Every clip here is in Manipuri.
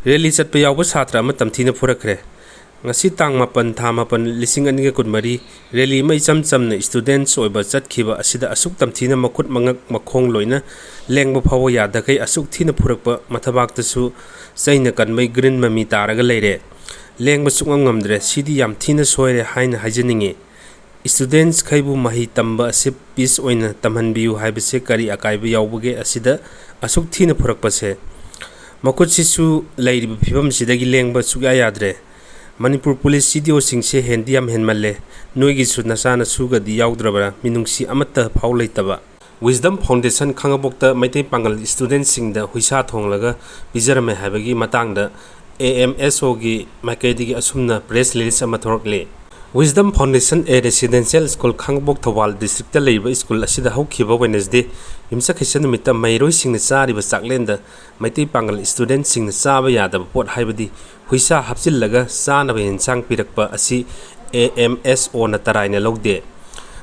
Rally Chatpa Yauba Satra ama tamthina furakhre. Ngasi tang mapan tha mapan lising aniga kunmari rally mai chamna students oiba chatkhiba asida asuk tamthina makut mangak makhong loina lengba phawa yada kai asuk thina furakpa mathabak tasu saina kanmai green mami taraga leire lengba sukngam ngamdre sidi yam thina soire haina hajaningi students khaibu mahi tamba asip peace oina tamhanbiu haibase kari akaiba yaubuge asida asuk thina furakpa se makut sisu leiriba phibam sidagi lengba sukya yadre Manipur Police CDO singse hendiam henmalle noigi su nasana suga di yaudra minungsi amata phau leitaba Wisdom Foundation khangabokta maitei pangal student singda huisa thonglaga bizarame habagi matangda AMSO gi maikaidigi asumna press release ama thorokle Wisdom Foundation a residential school khangabok thawal district ta leiba school asida hokhiba Wednesday imsa khisan mita mairoi singna chariba chaklenda maitei pangal student singna chaba yadaba pot haibadi huisa hapsillaga sanaba hensang pirakpa asi AMSO na taraina logde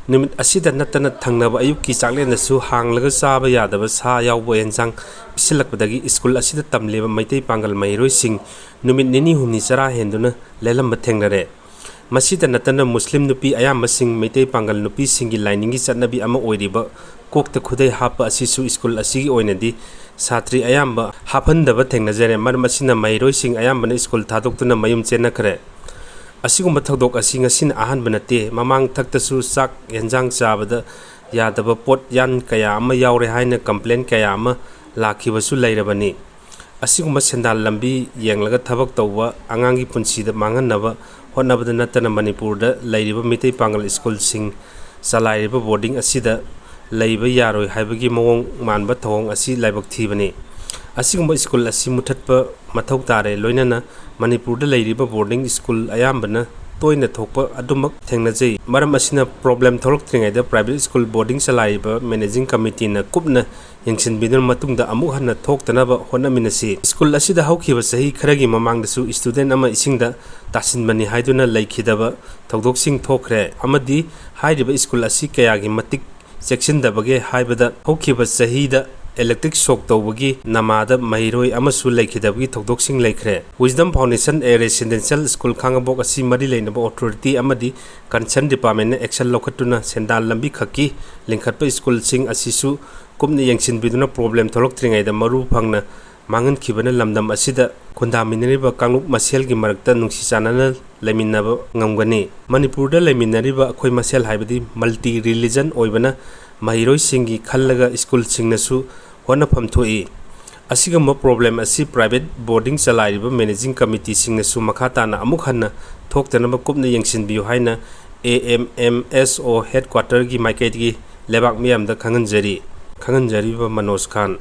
numit asida natana thangnaba ayukki chaklenda su hanglaga chaba yadaba sa yawbo hensang pisilakpadagi school asida tamleba maitei pangal mairoi sing numit nini humni chara henduna lelamba thengnare Masida natana Muslim nupi ayamba sing maitei pangal nupi singi liningi chatnabi ama oiriba kokta khudai hapa asisu school asigi oinadi satri ayamba hapandaba thengnajare mar masina mairoi sing ayamba na school thadoktuna mayum chenakhre asigumba thodok asinga sin ahan banate mamang thaktasu sak enjang chabada yadaba pot yan kaya ama yaure haina complaint kaya ama lakhibasu leirabani asigumba sendal lambi yenglaga thabak tawwa angangi punsida manganaba honnabada natana Manipur da leiriba mitei pangal school sing salairiba boarding asida leiba yaroi haibagi mawong manba thawong asi laibak thibani asigumba school asi muthatpa mathau tare loinana Manipur da leiriba boarding school ayambana toina thokpa adumak thengnajei maram asina problem thorok tringaida private school boarding salaiba managing committee na kupna yengsin bidun matungda amu hanna thoktanaba honaminasi school asida hawkhiba sahi kharagi mamangda su student ama isingda tasinbani haiduna laikhidaba thogdoksing thokre amadi haidiba school asi kayagi matik section dabage haibada hawkhiba sahida electric shock tawbagi namada mairoi amasu laikhidabagi thogdoksing laikhre Wisdom Foundation a residential school khangabok asi mari leinaba authority amadi concern department na action lokhatuna sendal lambi khaki lingkhatpa school sing asisu kumni yengsin biduna problem tholok tringaida maru phangna mangan khibana lamdam asida khondaminariba kanglup maselgi marakta nungsi chanana laiminaba ngamgani Manipur da laiminariba khoi masel haibadi multi religion oibana mairoi singi khallaga school singnasu honafam thoi asigamba problem asi private boarding salaiba managing committee singnasu makhatana amuk hanna thoktanaba kupna yengsin biu haina AMMSO headquarter gi maikaidgi lebak miyamda khanganjari ba Manoj Khan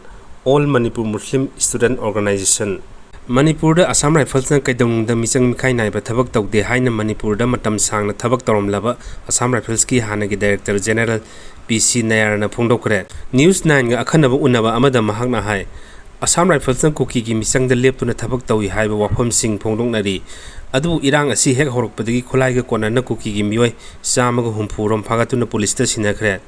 All Manipur Muslim Student Organization Manipur da Assam Rifles na kaidong da misang mikai naiba thabak tawde haina Manipur da matam sangna thabak tawromlaba Assam Rifles ki hanagi Director General PC Nayar na phongdokre News 9 ga akhanaba unaba amada mahakna hai Assam Rifles na Kuki gi misang da leptuna thabak tawi haiba wafam sing phongdoknari adu irang asi hek horokpadagi khulai ga kona na Kuki gi mioi chamaga humpurom phagatuna police ta sinakre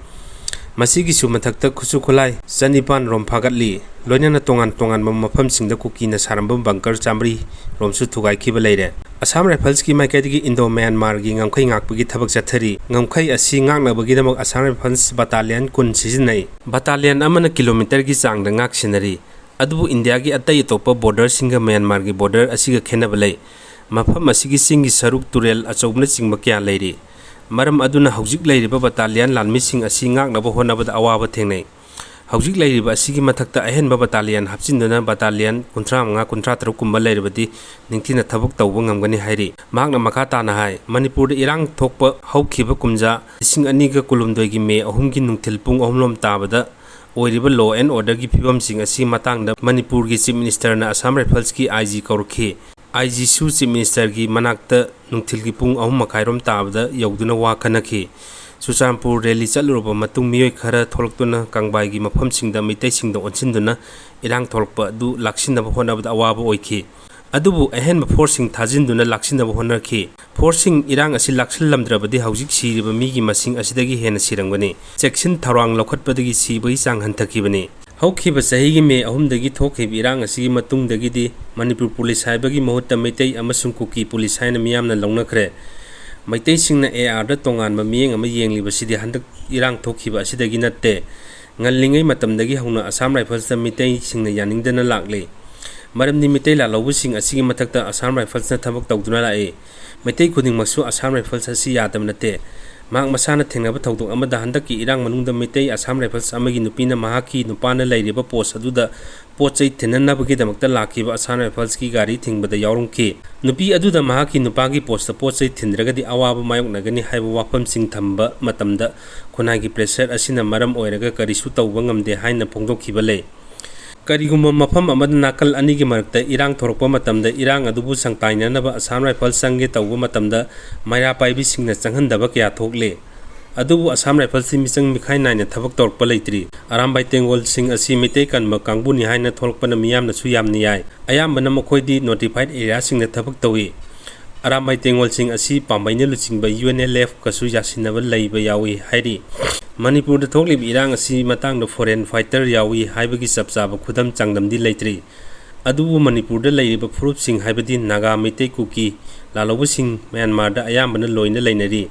Masigi sumathakta khusu khulai Sanipan rom phagatli loinana tongan mafam singda Kuki na sarambam bunker chamri romsu thugai khiba leire Assam Rifles ki maikaidigi Indo Myanmar gi ngamkhai ngakpagi thabak chathari ngamkhai asi ngaknabagi damak Assam Rifles battalion kun sijinai battalion amana kilometer gi changda ngak sinari adubu India gi atai topa border singa Myanmar gi border asiga khenaba lei mafam asigi singi saruk turel achobna chingma kya leiri maram aduna haujik leiriba battalion lalmi sing asi ngaknaba honabada awaba thengnai haujik leiriba asigi mathakta ahenba battalion hapchinduna battalion 35 kumba leiribadi ningthina thabak tawba ngamgani hairi mahakna makhata na hai Manipur irang thokpa haukhiba kumja 2012 gi May 3 gi nungthil pung 3 lom tabada oiriba law and order gi phibam sing asi matangda Manipur gi chief minister na Assam Rifles ki IG kaurkhi IG su chief minister gi manakta nungthil gi pung 3 rom tabada yauduna wa khanakhi Suchampur rally chaluroba matung mioi khara tholktuna kangbai gi mafam singda mitei singda onchinduna irang tholkpa du laksinaba honabada awaba oikhi adubu ahenba forcing thajinduna laksinaba honarkhi forcing irang asi laksil lamdrabadi haujik siriba migi masing asidagi hena sirangani section tharang lokhatpadagi sibai chang hanthakibani ꯍꯧꯈꯤꯕ ꯆꯍꯤꯒꯤ ꯃꯦ 3ꯗꯒꯤ ꯊꯣꯛꯈꯤꯕ ꯏꯔꯥꯡ ꯑꯁꯤꯒꯤ ꯃꯇꯨꯡꯗꯒꯤꯗꯤ ꯃꯅꯤꯄꯨꯔ ꯄꯨꯂꯤꯁ ꯍꯥꯏꯕꯒꯤ ꯃꯍꯨꯠꯇ ꯃꯩꯇꯩ ꯑꯃꯁꯨꯡ ꯀꯨꯀꯤ ꯄꯨꯂꯤꯁ ꯍꯥꯏꯅ ꯃꯤꯌꯥꯝꯅ ꯂꯧꯅꯈ꯭ꯔꯦ꯫ ꯃꯩꯇꯩꯁꯤꯡꯅ ARꯗ ꯇꯣꯉꯥꯟꯕ ꯃꯤꯠꯌꯦꯡ ꯑꯃ ꯌꯦꯡꯂꯤꯕꯁꯤꯗꯤ ꯍꯟꯗꯛ ꯏꯔꯥꯡ ꯊꯣꯛꯈꯤꯕ ꯑꯁꯤꯗꯒꯤ ꯅꯠꯇꯦ꯫ ꯉꯜꯂꯤꯉꯩ ꯃꯇꯝꯗꯒꯤ ꯍꯧꯅ ꯑꯁꯥꯝ ꯔꯥꯏꯐꯜꯁꯇ ꯃꯤꯇꯩꯁꯤꯡꯅ ꯌꯥꯅꯤꯡꯗꯅ ꯂꯥꯛꯂꯤ꯫ ꯃꯔꯝꯗꯤ ꯃꯤꯇꯩ ꯂꯥꯜꯍꯧꯕꯁꯤꯡ ꯑꯁꯤꯒꯤ ꯃꯊꯛꯇ ꯑꯁꯥꯝ ꯔꯥꯏꯐꯜꯁꯅ ꯊꯕꯛ ꯇꯧꯗꯨꯅ ꯂꯥꯛꯏ꯫ ꯃꯩꯇꯩ ꯈꯨꯗꯤꯡꯃꯛꯁꯨ ꯑꯁꯥꯝ ꯔꯥꯏꯐꯜꯁ ꯑꯁꯤ ꯌꯥꯗꯕ ꯅꯠꯇꯦ꯫ ꯃꯍꯥꯛ ꯃꯁꯥꯅ ꯊꯦꯡꯅꯕ ꯊꯧꯗꯣꯛ ꯑꯃꯗ ꯍꯟꯗꯛꯀꯤ ꯏꯔꯥꯡ ꯃꯅꯨꯡꯗ ꯃꯩꯇꯩ ꯑꯁꯥꯝ ꯔꯥꯏꯐꯜꯁ ꯑꯃꯒꯤ ꯅꯨꯄꯤꯅ ꯃꯍꯥꯛꯀꯤ ꯅꯨꯄꯥꯅ ꯂꯩꯔꯤꯕ ꯄꯣꯁꯠ ꯑꯗꯨꯗ ꯄꯣꯠꯆꯩ ꯊꯤꯟꯅꯅꯕꯒꯤꯗꯃꯛꯇ ꯂꯥꯛꯈꯤꯕ ꯑꯁꯥꯝ ꯔꯥꯏꯐꯜꯁꯀꯤ ꯒꯥꯔꯤ ꯊꯤꯡꯕꯗ ꯌꯥꯎꯔꯝꯈꯤ꯫ ꯅꯨꯄꯤ ꯑꯗꯨꯗ ꯃꯍꯥꯛꯀꯤ ꯅꯨꯄꯥꯒꯤ ꯄꯣꯁꯠꯇ ꯄꯣꯠꯆꯩ ꯊꯤꯟꯗ꯭ꯔꯒꯗꯤ ꯑꯋꯥꯕ ꯃꯥꯌꯣꯛꯅꯒꯅꯤ ꯍꯥꯏꯕ ꯋꯥꯐꯝꯁꯤꯡ ꯊꯝꯕ ꯃꯇꯝꯗ ꯈꯨꯟꯅꯥꯏꯒꯤ ꯄ꯭ꯔꯦꯁꯔ ꯑꯁꯤꯅ ꯃꯔꯝ ꯑꯣꯏꯔꯒ ꯀꯔꯤꯁꯨ ꯇꯧꯕ ꯉꯝꯗꯦ ꯍꯥꯏꯅ ꯐꯣꯡꯗꯣꯛꯈꯤꯕ ꯂꯩ꯫ ꯀꯔꯤꯒꯨꯝꯕ ꯃꯐꯝ ꯑꯃꯗ ꯅꯥꯀꯜ ꯑꯅꯤꯒꯤ ꯃꯔꯛꯇ ꯏꯔꯥꯡ ꯊꯣꯔꯛꯄ ꯃꯇꯝꯗ ꯏꯔꯥꯡ ꯑꯗꯨꯕꯨ ꯁꯪꯇꯥꯏꯅꯅꯕ ꯑꯁꯥꯝ ꯔꯥꯏꯐꯜꯁ ꯆꯪꯒꯦ ꯇꯧꯕ ꯃꯇꯝꯗ ꯃꯩꯔꯥ ꯄꯥꯏꯕꯤꯁꯤꯡꯅ ꯆꯪꯍꯟꯗꯕ ꯀꯌꯥ ꯊꯣꯛꯂꯤ꯫ ꯑꯗꯨꯕꯨ ꯑꯁꯥꯝ ꯔꯥꯏꯐꯜꯁꯇꯤ ꯃꯤꯆꯪ ꯃꯤꯈꯥꯏ ꯅꯥꯏꯅ ꯊꯕꯛ ꯇꯧꯔꯛꯄ ꯂꯩꯇ꯭ꯔꯤ꯫ ꯑꯔꯥꯝꯕꯥꯏ ꯇꯦꯡꯒꯣꯜꯁꯤꯡ ꯑꯁꯤ ꯃꯩꯇꯩ ꯀꯟꯕ ꯀꯥꯡꯕꯨꯅꯤ ꯍꯥꯏꯅ ꯊꯣꯛꯂꯛꯄꯅ ꯃꯤꯌꯥꯝꯅꯁꯨ ꯌꯥꯝꯅ ꯌꯥꯏ꯫ ꯑꯌꯥꯝꯕꯅ ꯃꯈꯣꯏꯗꯤ ꯅꯣꯇꯤꯐꯥꯏꯗ ꯑꯦꯔꯤꯌꯥꯁꯤꯡꯗ ꯊꯕꯛ ꯇꯧꯏ꯫ ꯑꯔꯥꯝꯕꯥꯏ ꯇꯦꯡꯒꯣꯜꯁꯤꯡ ꯑꯁꯤ ꯄꯥꯝꯕꯩꯅ ꯂꯨꯆꯤꯡꯕ UNLF-ꯀꯁꯨ ꯌꯥꯁꯤꯟꯅꯕ ꯂꯩꯕ ꯌꯥꯎꯏ ꯍꯥꯏꯔꯤ꯫ ꯃꯅꯤꯄꯨꯔꯗ ꯊꯣꯛꯂꯤꯕ ꯏꯔꯥꯡ ꯑꯁꯤ ꯃꯇꯥꯡꯗ ꯐꯣꯔꯦꯟ ꯐꯥꯏꯇꯔ ꯌꯥꯎꯏ ꯍꯥꯏꯕꯒꯤ ꯆꯞ ꯆꯥꯕ ꯈꯨꯗꯝ ꯆꯥꯡꯗꯝꯗꯤ ꯂꯩꯇ꯭ꯔꯤ꯫ ꯑꯗꯨꯕꯨ ꯃꯅꯤꯄꯨꯔꯗ ꯂꯩꯔꯤꯕ ꯐꯨꯔꯨꯞꯁꯤꯡ ꯍꯥꯏꯕꯗꯤ ꯅꯥꯒꯥ, ꯃꯩꯇꯩ, ꯀꯨꯀꯤ ꯂꯥꯜꯍꯧꯕꯁꯤꯡ ꯃ꯭ꯌꯥꯟꯃꯥꯔꯗ ꯑꯌꯥꯝꯕꯅ ꯂꯣꯏꯅ ꯂꯩꯅꯔꯤ꯫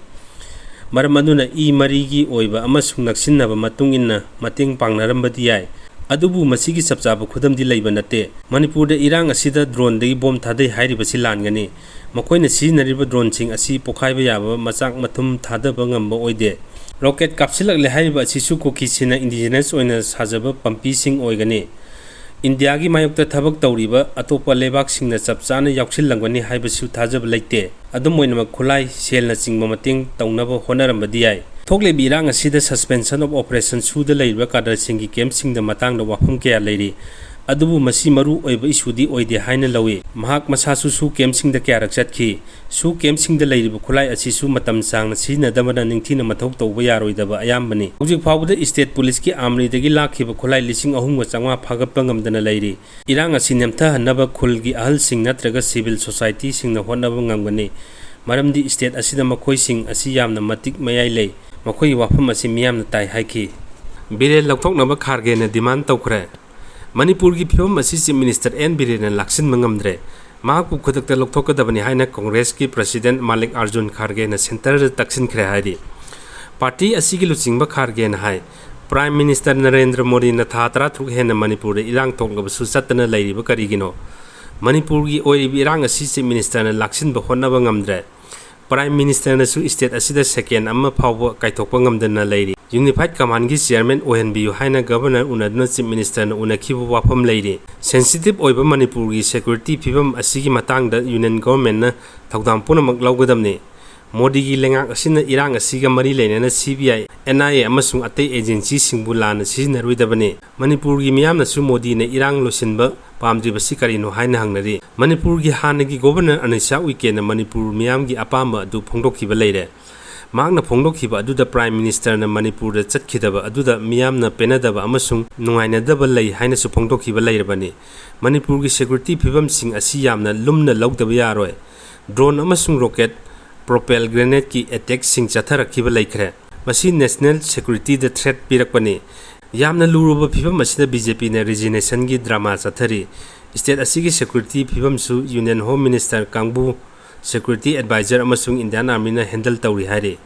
ꯃꯔꯝ ꯑꯗꯨꯅ ꯃꯔꯤꯒꯤ ꯑꯣꯏꯕ ꯑꯃꯁꯨꯡ ꯅꯛꯁꯤꯟꯅꯕ ꯃꯇꯨꯡ ꯏꯟꯅ ꯃꯇꯦꯡ ꯄꯥꯡꯅꯔꯝꯕꯗꯤ ꯌꯥꯏ꯫ ꯑꯗꯨꯕꯨ ꯃꯁꯤꯒꯤ ꯆꯞ ꯆꯥꯕ ꯈꯨꯗꯝꯗꯤ ꯂꯩꯕ ꯅꯠꯇꯦ꯫ ꯃꯅꯤꯄꯨꯔꯗ ꯏꯔꯥꯡ ꯑꯁꯤꯗ ꯗ꯭ꯔꯣꯟꯗꯒꯤ ꯕꯣꯝ ꯊꯥꯗꯩ ꯍꯥꯏꯔꯤꯕꯁꯤ ꯂꯥꯟꯒꯅꯤ꯫ ꯃꯈꯣꯏꯅ ꯁꯤꯖꯤꯟꯅꯔꯤꯕ ꯗ꯭ꯔꯣꯟꯁꯤꯡ ꯑꯁꯤ ꯄꯣꯈꯥꯏꯕ ꯌꯥꯕ ꯃꯆꯥꯛ ꯃꯊꯨꯝ ꯊꯥꯗꯕ ꯉꯝꯕ ꯑꯣꯏꯗꯦ꯫ ꯔꯣꯀꯦꯠ ꯀꯥꯞꯁꯤꯜꯂꯛꯂꯦ ꯍꯥꯏꯔꯤꯕ ꯑꯁꯤꯁꯨ ꯀꯨꯀꯤꯁꯤꯡꯅ ꯏꯟꯗꯤꯖꯤꯅꯁ ꯑꯣꯏꯅ ꯁꯥꯖꯕ ꯄꯝꯄꯤꯁꯤꯡ ꯑꯣꯏꯒꯅꯤ꯫ ꯏꯟꯗꯤꯌꯥꯒꯤ ꯃꯥꯌꯣꯛꯇ ꯊꯕꯛ ꯇꯧꯔꯤꯕ ꯑꯇꯣꯞꯄ ꯂꯩꯕꯥꯛꯁꯤꯡꯅ ꯆꯞ ꯆꯥꯅ ꯌꯥꯎꯁꯤꯜꯂꯝꯒꯅꯤ ꯍꯥꯏꯕꯁꯨ ꯊꯥꯖꯕ ꯂꯩꯇꯦ꯫ ꯑꯗꯨꯝ ꯑꯣꯏꯅꯃꯛ ꯈꯨꯠꯂꯥꯏ, ꯁꯦꯜꯅꯆꯤꯡꯕ ꯃꯇꯦꯡ ꯇꯧꯅꯕ ꯍꯣꯠꯅꯔꯝꯕꯗꯤ ꯌꯥꯏ꯫ ꯊꯣꯛꯂꯤꯕ ꯏꯔꯥꯡ ꯑꯁꯤꯗ ꯁꯁꯄꯦꯟꯁꯟ ꯑꯣꯐ ꯑꯣꯄꯔꯦꯁꯟ ꯁꯨꯗ ꯂꯩꯔꯤꯕ ꯀꯥꯗꯔꯁꯤꯡꯒꯤ ꯀꯦꯝꯞꯁꯤꯡꯗ ꯃꯇꯥꯡꯗ ꯋꯥꯐꯝ ꯀꯌꯥ ꯂꯩꯔꯤ꯫ ꯑꯗꯨꯕꯨ ꯃꯁꯤ ꯃꯔꯨ ꯑꯣꯏꯕ ꯏꯁꯨꯗꯤ ꯑꯣꯏꯗꯦ ꯍꯥꯏꯅ ꯂꯧꯏ꯫ ꯃꯍꯥꯛ ꯃꯁꯥꯁꯨ ꯁꯨ ꯀꯦꯝꯞꯁꯤꯡꯗ ꯀꯌꯥꯔꯛ ꯆꯠꯈꯤ꯫ ꯁꯨ ꯀꯦꯝꯞꯁꯤꯡꯗ ꯂꯩꯔꯤꯕ ꯈꯨꯠꯂꯥꯏ ꯑꯁꯤꯁꯨ ꯃꯇꯝ ꯁꯥꯡꯅ ꯁꯤꯖꯤꯟꯅꯗꯕꯅ ꯅꯤꯡꯊꯤꯅ ꯃꯊꯧ ꯇꯧꯕ ꯌꯥꯔꯣꯏꯗꯕ ꯑꯌꯥꯝꯕꯅꯤ꯫ ꯍꯧꯖꯤꯛ ꯐꯥꯎꯕꯗ ꯁ꯭ꯇꯦꯠ ꯄꯨꯂꯤꯁꯀꯤ ꯑꯥꯔꯃꯔꯤꯗꯒꯤ ꯂꯥꯛꯈꯤꯕ ꯈꯨꯠꯂꯥꯏ 3,500 ꯐꯥꯒꯠꯄ ꯉꯝꯗꯅ ꯂꯩꯔꯤ꯫ ꯏꯔꯥꯡ ꯑꯁꯤ ꯅꯦꯝꯊꯍꯟꯅꯕ ꯈꯨꯜꯒꯤ ꯑꯍꯜꯁꯤꯡ ꯅꯠꯇ꯭ꯔꯒ ꯁꯤꯚꯤꯜ ꯁꯣꯁꯥꯏꯇꯤꯁꯤꯡꯅ ꯍꯣꯠꯅꯕ ꯉꯝꯒꯅꯤ꯫ ꯃꯔꯝꯗꯤ ꯁ꯭ꯇꯦꯠ ꯑꯁꯤꯗ ꯃꯈꯣꯏꯁꯤꯡ ꯑꯁꯤ ꯌꯥꯝꯅ ꯃꯇꯤꯛ ꯃꯌꯥꯏ ꯂꯩ꯫ ꯃꯈꯣꯏꯒꯤ ꯋꯥꯐꯝ ꯑꯁꯤ ꯃꯤꯌꯥꯝꯅ ꯇꯥꯏ ꯍꯥꯏꯈꯤ꯫ ꯕꯤꯔꯦꯟ ꯂꯧꯊꯣꯛꯅꯕ ꯈꯥꯔꯒꯦꯅ ꯗꯤꯃꯥꯟ ꯇꯧꯈ꯭ꯔꯦ꯫ ꯃꯅꯤꯄꯨꯔꯒꯤ ꯐꯤꯚꯝ ꯑꯁꯤ ꯆꯤꯐ ꯃꯤꯅꯤꯁꯇꯔ ꯕꯤꯔꯦꯟꯅ ꯂꯥꯛꯁꯤꯟꯕ ꯉꯝꯗ꯭ꯔꯦ꯫ ꯃꯍꯥꯛꯄꯨ ꯈꯨꯗꯛꯇ ꯂꯧꯊꯣꯛꯀꯗꯕꯅꯤ ꯍꯥꯏꯅ ꯀꯣꯡꯒ꯭ꯔꯦꯁꯀꯤ ꯄ꯭ꯔꯁꯤꯗꯦꯟꯠ ꯃꯜꯂꯤꯛꯑꯥꯔꯖꯨꯟ ꯈꯥꯔꯒꯦꯅ ꯁꯦꯟꯇꯔꯗ ꯇꯛꯁꯤꯟꯈ꯭ꯔꯦ ꯍꯥꯏꯔꯤ꯫ ꯄꯥꯔꯇꯤ ꯑꯁꯤꯒꯤ ꯂꯨꯆꯤꯡꯕ ꯈꯥꯔꯒꯦꯅ ꯍꯥꯏ ꯄ꯭ꯔꯥꯏꯝ ꯃꯤꯅꯤꯁꯇꯔ ꯅꯔꯦꯟꯗ꯭ꯔ ꯃꯣꯗꯤꯅ ꯊꯥ 10 ꯇꯔꯨꯛ ꯍꯦꯟꯅ ꯃꯅꯤꯄꯨꯔꯗ ꯏꯔꯥꯡ ꯊꯣꯛꯂꯕꯁꯨ ꯆꯠꯇꯅ ꯂꯩꯔꯤꯕ ꯀꯔꯤꯒꯤꯅꯣ? ꯃꯅꯤꯄꯨꯔꯒꯤ ꯑꯣꯏꯔꯤꯕ ꯏꯔꯥꯡ ꯑꯁꯤ ꯆꯤꯐ ꯃꯤꯅꯤꯁꯇꯔꯅ ꯂꯥꯛꯁꯤꯟꯕ ꯍꯣꯠꯅꯕ ꯉꯝꯗ꯭ꯔꯦ꯫ ꯄ꯭ꯔꯥꯏꯝ ꯃꯤꯅꯤꯁꯇꯔꯅꯁꯨ ꯁ꯭ꯇꯦꯠ ꯑꯁꯤꯗ ꯁꯦꯀꯦꯟ ꯑꯃ ꯐꯥꯎꯕ ꯀꯥꯏꯊꯣꯛꯄ ꯉꯝꯗꯅ ꯂꯩꯔꯤ꯫ ꯌꯨꯅꯤꯐꯥꯏꯗ ꯀꯃꯥꯟꯗꯒꯤ ꯆꯤꯌꯔꯃꯦꯟ ꯑꯣꯏꯍꯟꯕꯤꯌꯨ ꯍꯥꯏꯅ ꯒꯚꯔꯅꯔ ꯎꯅꯗꯨꯅ ꯆꯤꯐ ꯃꯤꯅꯤꯁꯇꯔꯅ ꯎꯅꯈꯤꯕ ꯋꯥꯐꯝ ꯂꯩꯔꯤ꯫ ꯁꯦꯟꯁꯤꯇꯤꯚ ꯑꯣꯏꯕ ꯃꯅꯤꯄꯨꯔꯒꯤ ꯁꯦꯀ꯭ꯌꯨꯔꯤꯇꯤ ꯐꯤꯚꯝ ꯑꯁꯤꯒꯤ ꯃꯇꯥꯡꯗ ꯌꯨꯅꯤꯌꯟ ꯒꯚꯔꯟꯃꯦꯟꯠꯅ ꯊꯧꯗꯥꯡ ꯄꯨꯝꯅꯃꯛ ꯂꯧꯒꯗꯕꯅꯤ꯫ ꯃꯣꯗꯤꯒꯤ ꯂꯩꯉꯥꯛ ꯑꯁꯤꯅ ꯏꯔꯥꯡ ꯑꯁꯤꯒ ꯃꯔꯤ ꯂꯩꯅꯅ CBI, NIA ꯑꯃꯁꯨꯡ ꯑꯇꯩ ꯑꯦꯖꯦꯟꯁꯤꯁꯤꯡꯕꯨ ꯂꯥꯟꯅ ꯁꯤꯖꯤꯟꯅꯔꯣꯏꯗꯕꯅꯤ꯫ ꯃꯅꯤꯄꯨꯔꯒꯤ ꯃꯤꯌꯥꯝꯅꯁꯨ ꯃꯣꯗꯤꯅ ꯏꯔꯥꯡ ꯂꯣꯏꯁꯤꯟꯕ ꯄꯥꯝꯗ꯭ꯔꯤꯕꯁꯤ ꯀꯔꯤꯅꯣ ꯍꯥꯏꯅ ꯍꯪꯅꯔꯤ꯫ ꯃꯅꯤꯄꯨꯔꯒꯤ ꯍꯥꯟꯅꯒꯤ ꯒꯚꯔꯅꯔ ꯑꯅꯤꯁꯥ ꯎꯏꯀꯦꯅ ꯃꯅꯤꯄꯨꯔ ꯃꯤꯌꯥꯝꯒꯤ ꯑꯄꯥꯝꯕ ꯑꯗꯨ ꯐꯣꯡꯗꯣꯛꯈꯤꯕ ꯂꯩꯔꯦ꯫ ꯃꯍꯥꯛꯅ ꯐꯣꯡꯗꯣꯛꯈꯤꯕ ꯑꯗꯨꯗ ꯄ꯭ꯔꯥꯏꯝ ꯃꯤꯅꯤꯁꯇꯔꯅ ꯃꯅꯤꯄꯨꯔꯗ ꯆꯠꯈꯤꯗꯕ ꯑꯗꯨꯗ ꯃꯤꯌꯥꯝꯅ ꯄꯦꯟꯅꯗꯕ ꯑꯃꯁꯨꯡ ꯅꯨꯡꯉꯥꯏꯅꯗꯕ ꯂꯩ ꯍꯥꯏꯅꯁꯨ ꯐꯣꯡꯗꯣꯛꯈꯤꯕ ꯂꯩꯔꯕꯅꯤ꯫ ꯃꯅꯤꯄꯨꯔꯒꯤ ꯁꯦꯀ꯭ꯌꯨꯔꯤꯇꯤ ꯐꯤꯚꯝꯁꯤꯡ ꯑꯁꯤ ꯌꯥꯝꯅ ꯂꯨꯝꯅ ꯂꯧꯗꯕ ꯌꯥꯔꯣꯏ꯫ ꯗ꯭ꯔꯣꯟ ꯑꯃꯁꯨꯡ ꯔꯣꯀꯦꯠ ꯄ꯭ꯔꯣꯄꯦꯜ ꯒ꯭ꯔꯦꯅꯦꯗꯀꯤ ꯑꯦꯇꯦꯛꯁꯤꯡ ꯆꯠꯊꯔꯛꯈꯤꯕ ꯂꯩꯈ꯭ꯔꯦ꯫ ꯃꯁꯤ ꯅꯦꯁꯅꯦꯜ ꯁꯦꯀ꯭ꯌꯨꯔꯤꯇꯤꯗ ꯊ꯭ꯔꯦꯠ ꯄꯤꯔꯛꯄꯅꯤ꯫ ꯌꯥꯝꯅ ꯂꯨꯔꯕ ꯐꯤꯚꯝ ꯑꯁꯤꯗ BJPꯅ ꯔꯤꯖꯤꯒꯅꯦꯁꯟꯒꯤ ꯗ꯭ꯔꯃꯥ ꯆꯠꯊꯔꯤ꯫ ꯁ꯭ꯇꯦꯠ ꯑꯁꯤꯒꯤ ꯁꯦꯀ꯭ꯌꯨꯔꯤꯇꯤ ꯐꯤꯚꯝꯁꯨ ꯌꯨꯅꯤꯌꯟ ꯍꯣꯝ ꯃꯤꯅꯤꯁꯇꯔ ꯀꯥꯡꯕꯨ, ꯁꯦꯀ꯭ꯌꯨꯔꯤꯇꯤ ꯑꯦꯗꯚꯥꯏꯖꯔ ꯑꯃꯁꯨꯡ ꯏꯟꯗꯤꯌꯟ ꯑꯥꯔꯃꯤꯅ ꯍꯦꯟꯗꯜ ꯇꯧꯔꯤ ꯍꯥꯏꯔꯤ꯫